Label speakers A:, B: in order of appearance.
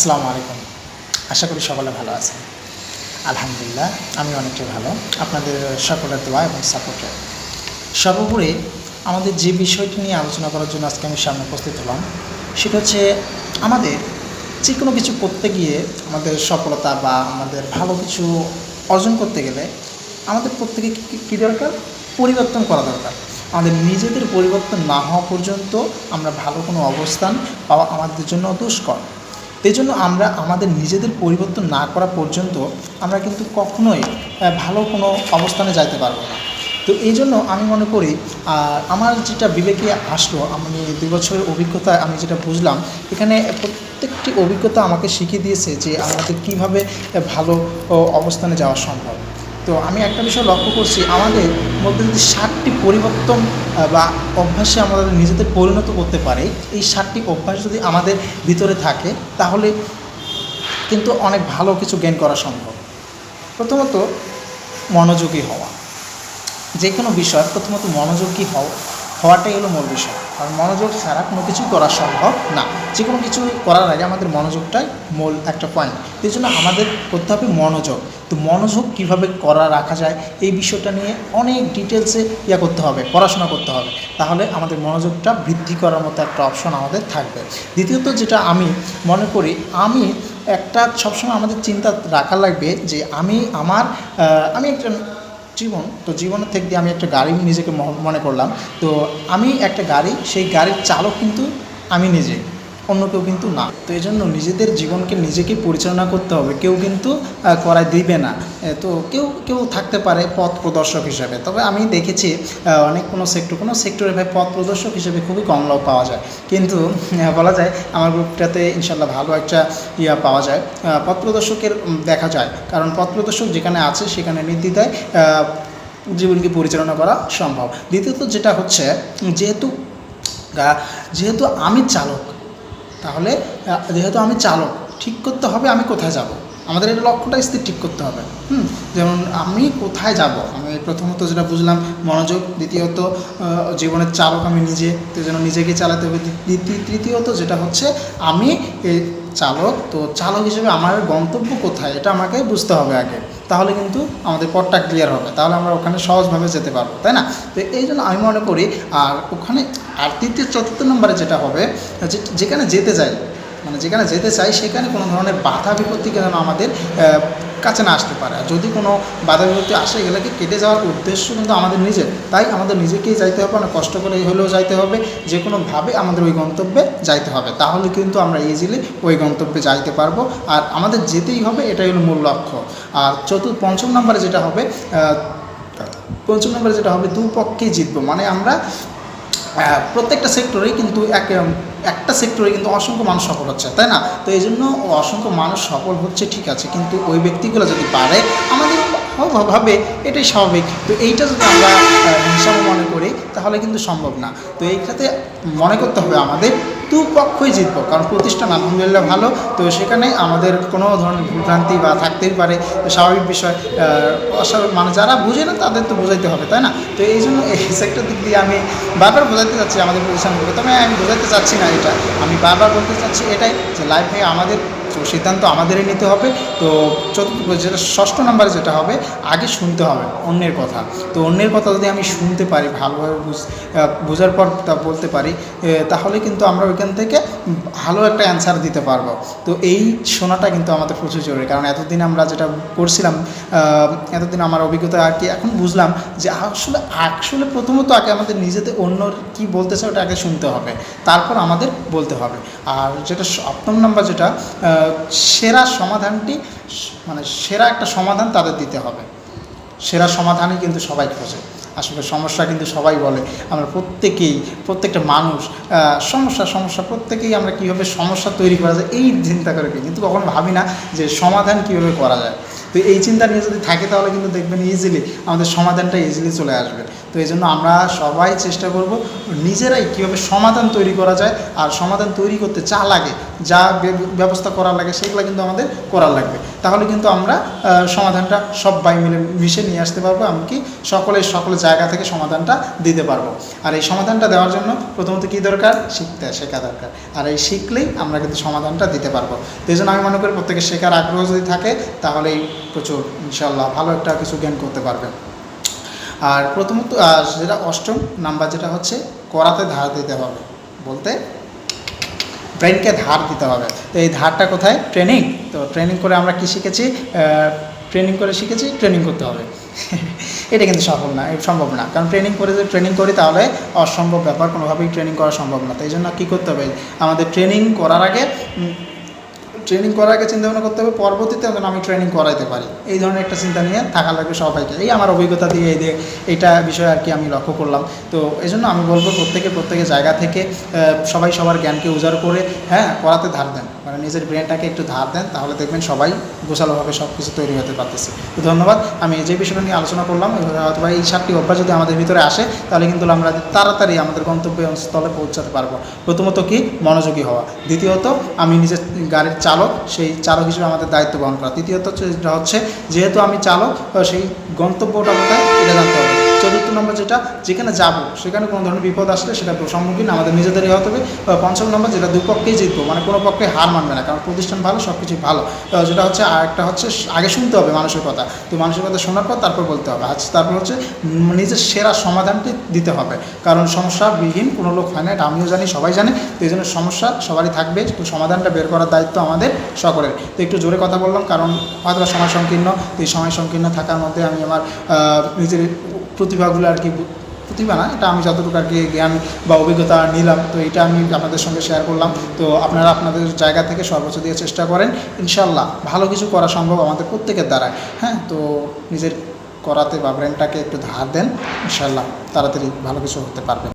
A: আসসালামু আলাইকুম। আশা করি সকলে ভালো আছেন। আলহামদুলিল্লাহ আমি অনেকটাই ভালো। আপনাদের সকলের দোয়া এবং সাপোর্টে। সর্বোপরি আমাদের যে বিষয়টি নিয়ে আলোচনা করার জন্য আজকে আমি সামনে উপস্থিত হলাম, সেটা হচ্ছে আমাদের যে কোনো কিছু করতে গিয়ে আমাদের সফলতা বা আমাদের ভালো কিছু অর্জন করতে গেলে আমাদের প্রত্যেকে কী দরকার? পরিবর্তন করা দরকার। আমাদের নিজেদের পরিবর্তন না হওয়া পর্যন্ত আমরা ভালো কোনো অবস্থান পাওয়া আমাদের জন্য দুষ্কর। এই জন্য আমরা আমাদের নিজেদের পরিবর্তন না করা পর্যন্ত আমরা কিন্তু কখনোই ভালো কোনো অবস্থানে যাইতে পারবো না। তো এই জন্য আমি মনে করি আমার যেটা বিবেকে আসলো, আমি 2 বছরের অভিজ্ঞতায় আমি যেটা বুঝলাম, এখানে প্রত্যেকটি অভিজ্ঞতা আমাকে শিখিয়ে দিয়েছে যে আমাদের কীভাবে ভালো অবস্থানে যাওয়া সম্ভব। তো আমি একটা বিষয় লক্ষ্য করছি, আমাদের মধ্যে যদি 7টি পরিবর্তন বা অভ্যাসে আমাদের নিজেদের পরিণত করতে পারে, এই 7টি অভ্যাস যদি আমাদের ভিতরে থাকে তাহলে কিন্তু অনেক ভালো কিছু গেইন করা সম্ভব। প্রথমত মনোযোগী হওয়া। যে কোনো বিষয় প্রথমত মনোযোগী হওয়াটাই হলো মূল বিষয়। কারণ মনোযোগ ছাড়া কোনো কিছুই করা সম্ভব না। যে কোনো কিছু করার আগে আমাদের মনোযোগটাই মূল একটা পয়েন্ট। এই জন্য আমাদের করতে হবে মনোযোগ। তো মনোযোগ কীভাবে রাখা যায় এই বিষয়টা নিয়ে অনেক ডিটেলসে করতে হবে, পড়াশোনা করতে হবে। তাহলে আমাদের মনোযোগটা বৃদ্ধি করার মতো একটা অপশন আমাদের থাকবে। দ্বিতীয়ত যেটা আমি মনে করি, আমি একটা সবসময় আমাদের চিন্তা রাখা লাগবে যে আমি একটা জীবনের থেকে দিয়ে আমি একটা গাড়ি নিজেকে মনে করলাম। তো আমি একটা গাড়ি, সেই গাড়ির চালক কিন্তু আমি নিজে, অন্য কেউ কিন্তু না। তো এই জন্য নিজেদের জীবনকে নিজেকেই পরিচালনা করতে হবে, কেউ কিন্তু করাই দিবে না। তো কেউ থাকতে পারে পথ প্রদর্শক হিসেবে, তবে আমি দেখেছি অনেক কোনো সেক্টরে ভাই পথ প্রদর্শক হিসেবে খুবই কম লোক পাওয়া যায়। কিন্তু বলা যায় আমার গ্রুপটাতে ইনশাল্লাহ ভালো একটা পাওয়া যায়, পথ প্রদর্শকের দেখা যায়। কারণ পথ প্রদর্শক যেখানে আছে সেখানে নির্দ্বিধায় জীবনকে পরিচালনা করা সম্ভব। দ্বিতীয়ত যেটা হচ্ছে, যেহেতু আমি চালক, তাহলে যেহেতু আমি চালক, ঠিক করতে হবে আমি কোথায় যাব। আমাদের এই লক্ষ্যটা স্থির ঠিক করতে হবে। যেমন আমি কোথায় যাব, আমি প্রথমত যেটা বুঝলাম মনোযোগ, দ্বিতীয়ত জীবনের চালক আমি নিজে, তো যেন নিজেকে চালাতে হবে। তৃতীয়ত যেটা হচ্ছে আমি চালক, তো চালক হিসেবে আমার গন্তব্য কোথায় এটা আমাকে বুঝতে হবে আগে, তাহলে কিন্তু আমাদের পথটা ক্লিয়ার হবে, তাহলে আমরা ওখানে সহজভাবে যেতে পারবো, তাই না? তো এই জন্য আমি মনে করি আর তৃতীয় চতুর্থ নম্বরে যেটা হবে, যেখানে যেতে চাই সেখানে কোনো ধরনের বাধা বিপত্তি যেন আমাদের কাছে না আসতে পারে। আর যদি কোনো বাধা বিপত্তি আসে, এগুলোকে কেটে যাওয়ার উদ্দেশ্য কিন্তু আমাদের নিজের, তাই আমাদের নিজেকেই যাইতে হবে, অনেক কষ্ট করে হলেও যাইতে হবে, যে কোনোভাবে আমাদের ওই গন্তব্যে যাইতে হবে, তাহলে কিন্তু আমরা ইজিলি ওই গন্তব্যে যাইতে পারবো। আর আমাদের যেতেই হবে, এটাই হলো মূল লক্ষ্য। আর পঞ্চম নম্বরে যেটা হবে দুপক্ষেই জিতবো। মানে আমরা প্রত্যেকটা সেক্টরেই কিন্তু একটা সেক্টরে কিন্তু অসংখ্য মানুষ সফল হচ্ছে, তাই না? তো এই জন্য অসংখ্য মানুষ সফল হচ্ছে, ঠিক আছে, কিন্তু ওই ব্যক্তিগুলো যদি পারে আমাদের ভাবে, এটাই স্বাভাবিক। তো এইটা যদি আমরা হিসাবে মনে করি তাহলে কিন্তু সম্ভব না। তো এইটাতে মনে করতে হবে আমাদের দুপক্ষই জিতবো, কারণ প্রতিষ্ঠান আলহামদুলিল্লাহ ভালো, তো সেখানে আমাদের কোনো ধরনের ভুলভ্রান্তি বা থাকতেই পারে, স্বাভাবিক বিষয়। মানে যারা বুঝে না তাদের তো বোঝাইতে হবে, তাই না? তো এই জন্য এই সেক্টর দিক দিয়ে আমি বারবার বোঝাতে চাচ্ছি আমাদের প্রতিষ্ঠানগুলোকে, তবে আমি বোঝাতে চাচ্ছি না এটা, আমি বারবার বলতে চাচ্ছি এটাই যে লাইফে আমাদের সিদ্ধান্ত আমাদেরই নিতে হবে। তো যেটা ষষ্ঠ নম্বরে যেটা হবে, আগে শুনতে হবে অন্যের কথা। তো অন্যের কথা যদি আমি শুনতে পারি, ভালোভাবে বোঝার পর তা বলতে পারি, তাহলে কিন্তু আমরা ওইখান থেকে ভালো একটা অ্যান্সার দিতে পারবো। তো এই শোনাটা কিন্তু আমাদের প্রচুর জরুরি, কারণ এতদিন আমরা যেটা করছিলাম, এতদিন আমার অভিজ্ঞতা আর কি, এখন বুঝলাম যে আসলে প্রথমত আগে আমাদের নিজেদের অন্যর কী বলতে চায় ওটা আগে শুনতে হবে, তারপর আমাদের বলতে হবে। আর যেটা সপ্তম নাম্বার, যেটা সেরা সমাধানটি, মানে সেরা একটা সমাধান তাদের দিতে হবে। সেরা সমাধানই কিন্তু সবাই খোঁজে, আসলে সমস্যা কিন্তু সবাই বলে। আমরা প্রত্যেকটা মানুষ সমস্যা প্রত্যেকেই আমরা কীভাবে সমস্যা তৈরি করা যায় এই চিন্তা করে, কিন্তু কখনো ভাবি না যে সমাধান কীভাবে করা যায়। তো এই চিন্তা নিয়ে যদি থাকে তাহলে কিন্তু দেখবেন ইজিলি আমাদের সমাধানটা ইজিলি চলে আসবে। তো এই জন্য আমরা সবাই চেষ্টা করব নিজেরাই কীভাবে সমাধান তৈরি করা যায়, আর সমাধান তৈরি করতে যা লাগে, যা ব্যবস্থা করা লাগে সেগুলো কিন্তু আমাদের করার লাগবে। তাহলে কিন্তু আমরা সমাধানটা সবাই মিলে মিশে নিয়ে আসতে পারবো, এমনকি সকলের জায়গা থেকে সমাধানটা দিতে পারবো। আর এই সমাধানটা দেওয়ার জন্য প্রথমত কী দরকার? শেখা দরকার। আর এই শিখলেই আমরা কিন্তু সমাধানটা দিতে পারবো। তো এই জন্য আমি মনে করি প্রত্যেকের শেখার আগ্রহ যদি থাকে তাহলেই প্রচুর ইনশাল্লাহ ভালো একটা কিছু জ্ঞান করতে পারবেন। আর প্রথমত যেটা অষ্টম নাম্বার যেটা হচ্ছে করাতে ধার দিতে হবে, বলতে ব্রেনকে ধার দিতে হবে। তো এই ধারটা কোথায়? ট্রেনিং। তো ট্রেনিং করে আমরা কি শিখেছি? ট্রেনিং করতে হবে। এটা কিন্তু সম্ভব না, কারণ ট্রেনিং করি তাহলে অসম্ভব ব্যাপার, কোনোভাবেই ট্রেনিং করা সম্ভব না। তো এই জন্য কী করতে হবে? আমাদের ট্রেনিং করার আগে চিন্তা ভাবনা করতে হবে পরবর্তীতে যেন আমি ট্রেনিং করাইতে পারি, এই ধরনের একটা চিন্তা নিয়ে থাকা লাগবে সবাইকে। এই আমার অভিজ্ঞতা দিয়ে এইটা বিষয় আর কি আমি লক্ষ্য করলাম। তো এই জন্য আমি বলবো প্রত্যেকের জায়গা থেকে সবাই সবার জ্ঞানকে উজাড় করে করাতে ধার দেন, মানে নিজের ব্রেনটাকে একটু ধার দেন, তাহলে দেখবেন সবাই গোছালোভাবে সব কিছু তৈরি হতে পারতেছে। তো ধন্যবাদ। আমি যে বিষয়টা নিয়ে আলোচনা করলাম অথবা এই 7টি অভ্যাস যদি আমাদের ভিতরে আসে তাহলে কিন্তু আমরা তাড়াতাড়ি আমাদের গন্তব্যস্থলে পৌঁছাতে পারবো। প্রথমত কি? মনোযোগী হওয়া। দ্বিতীয়ত আমি নিজের গাড়ির চালক, সেই চালক হিসেবে আমাদের দায়িত্ব বহন করা। তৃতীয়ত হচ্ছে যেহেতু আমি চালক, সেই গন্তব্যটা কোথায় এটা জানতে হবে। চতুর্থ নম্বর যেখানে যাব সেখানে কোনো ধরনের বিপদ আসলে সেটা সম্মুখীন আমাদের নিজেদেরই হতে হবে। পঞ্চম নম্বর যেটা দুপক্ষেই জিতবো, মানে কোনো পক্ষে হার মানবে না, কারণ প্রতিষ্ঠান ভালো, সব কিছুই ভালো। যেটা হচ্ছে আরেকটা হচ্ছে আগে শুনতে হবে মানুষের কথা। তো মানুষের কথা শোনার পর তারপর বলতে হবে। তারপর হচ্ছে নিজের সেরা সমাধানটি দিতে হবে, কারণ সমস্যাবিহীন কোনো লোক হয় না, এটা আমিও জানি, সবাই জানে। তো এই জন্য সমস্যা সবারই থাকবে, তো সমাধানটা বের করার দায়িত্ব আমাদের সকলের। তো একটু জোরে কথা বললাম কারণ হয়তো সময় সংকীর্ণ। তো এই সময় সংকীর্ণ থাকার মধ্যে আমি আমার নিজের প্রতিভাগুলো আর কি, প্রতিভা না, এটা আমি যতটুকু আর কি জ্ঞান বা অভিজ্ঞতা নিলাম, তো এটা আমি আপনাদের সঙ্গে শেয়ার করলাম। তো আপনারা আপনাদের জায়গা থেকে সর্বোচ্চ দিয়ে চেষ্টা করেন, ইনশাল্লাহ ভালো কিছু করা সম্ভব আমাদের প্রত্যেকের দ্বারায়। তো নিজের করাতে বা ব্রেনটাকে একটু ধার দেন, ইনশাল্লাহ তাড়াতাড়ি ভালো কিছু হতে পারবে।